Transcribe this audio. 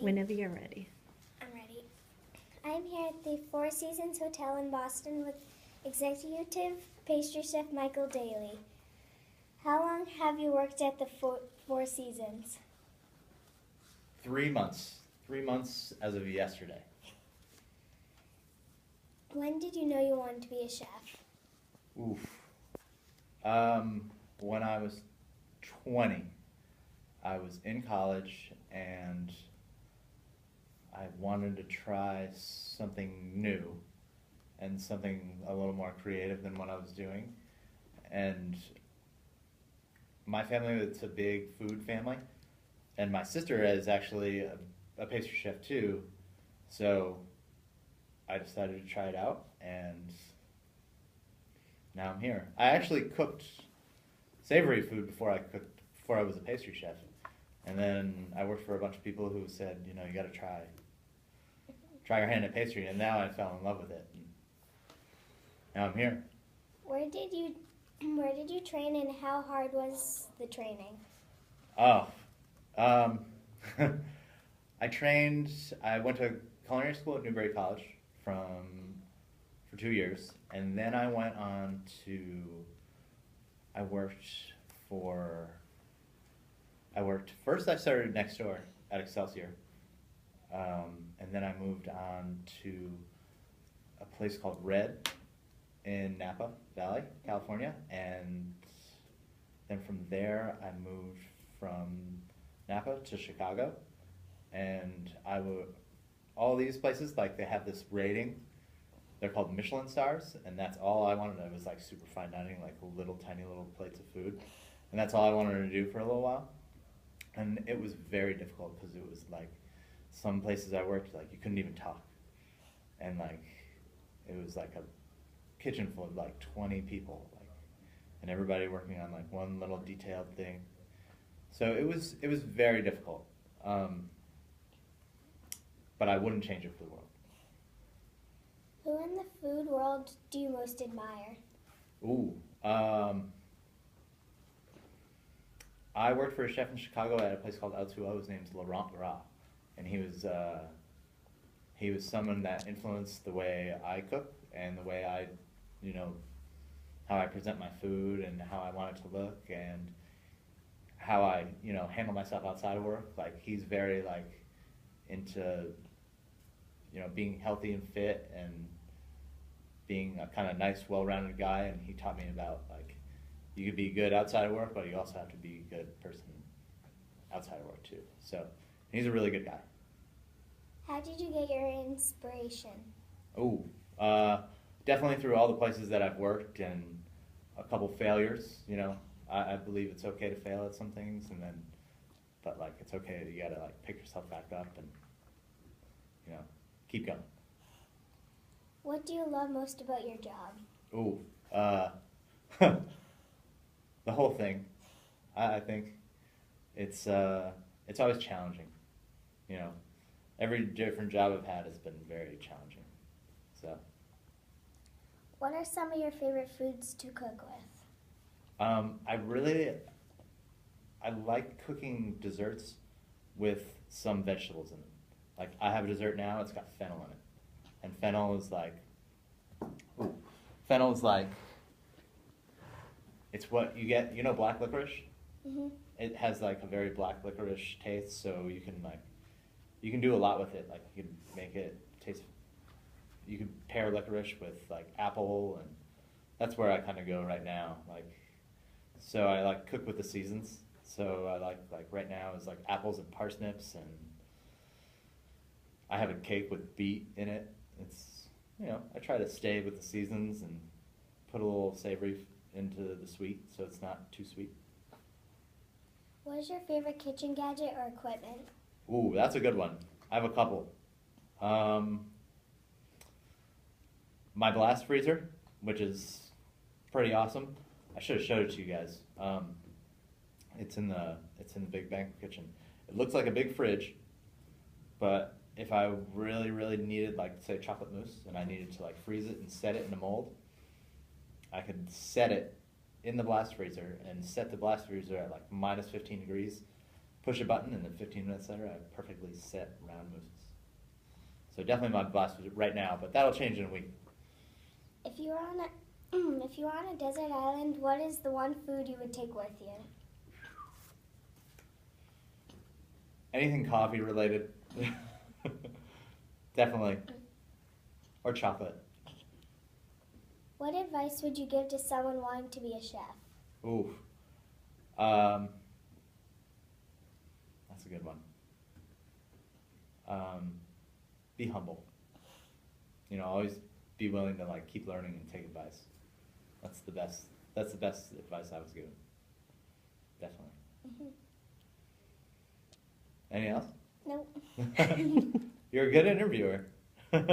Whenever you're ready. I'm ready. I'm here at the Four Seasons Hotel in Boston with executive pastry chef Michael Daly. How long have you worked at the Four Seasons? 3 months. 3 months as of yesterday. When did you know you wanted to be a chef? Oof. When I was 20, I was in college and I wanted to try something new and something a little more creative than what I was doing. And my family, it's a big food family, and my sister is actually a pastry chef too, so I decided to try it out, and now I'm here. I actually cooked savory food before I was a pastry chef, and then I worked for a bunch of people who said, you know, you got to try your hand at pastry, and now I fell in love with it. And now I'm here. Where did you train, and how hard was the training? Oh, I went to culinary school at Newbury College for 2 years, and then I went on first I started next door at Excelsior, and then I moved on to a place called Red in Napa Valley, California, and then from there I moved from Napa to Chicago, and all these places, like, they have this rating. They're called Michelin stars, and that's all I wanted. It was like super fine dining, like tiny little plates of food, and that's all I wanted to do for a little while. And it was very difficult because it was like some places I worked, like, you couldn't even talk, and like it was like a kitchen full of like 20 people, like, and everybody working on like one little detailed thing. So it was very difficult, but I wouldn't change it for the world. Who in the food world do you most admire? Ooh, I worked for a chef in Chicago at a place called L2O. His name's Laurent Gras, and he was someone that influenced the way I cook and the way I, how I present my food and how I want it to look and how I, handle myself outside of work. Like, he's very, like, into, being healthy and fit and being a kind of nice, well-rounded guy, and he taught me about, like, you could be good outside of work, but you also have to be a good person outside of work, too. So, he's a really good guy. How did you get your inspiration? Definitely through all the places that I've worked and a couple failures, I believe it's okay to fail at some things, but like, it's okay, you gotta like pick yourself back up and, keep going. What do you love most about your job? The whole thing. I think it's always challenging, Every different job I've had has been very challenging, so. What are some of your favorite foods to cook with? I like cooking desserts with some vegetables in them. Like, I have a dessert now, it's got fennel in it. And fennel is like, it's what you get, black licorice? Mm-hmm. It has like a very black licorice taste, so you can do a lot with it. Like, you can make it taste, you can pair licorice with like apple, and that's where I kind of go right now. Like, so I like cook with the seasons. So I like right now is like apples and parsnips, and I have a cake with beet in it. It's, I try to stay with the seasons and put a little savory into the sweet, so it's not too sweet. What is your favorite kitchen gadget or equipment? Ooh, that's a good one. I have a couple. My blast freezer, which is pretty awesome. I should have showed it to you guys. It's in the big banquet kitchen. It looks like a big fridge, but if I really, really needed, like, say, chocolate mousse, and I needed to like freeze it and set it in a mold, I could set it in the blast freezer and set the blast freezer at like -15 degrees, push a button, and then 15 minutes later, I have perfectly set round mousses. So definitely my boss right now, but that'll change in a week. If you were on a if you were on a desert island, what is the one food you would take with you? Anything coffee related. Definitely. Or chocolate. What advice would you give to someone wanting to be a chef? Ooh. That's a good one. Be humble. You know, always be willing to like keep learning and take advice. That's the best advice I was given. Definitely. Mm-hmm. Anything else? Nope. You're a good interviewer.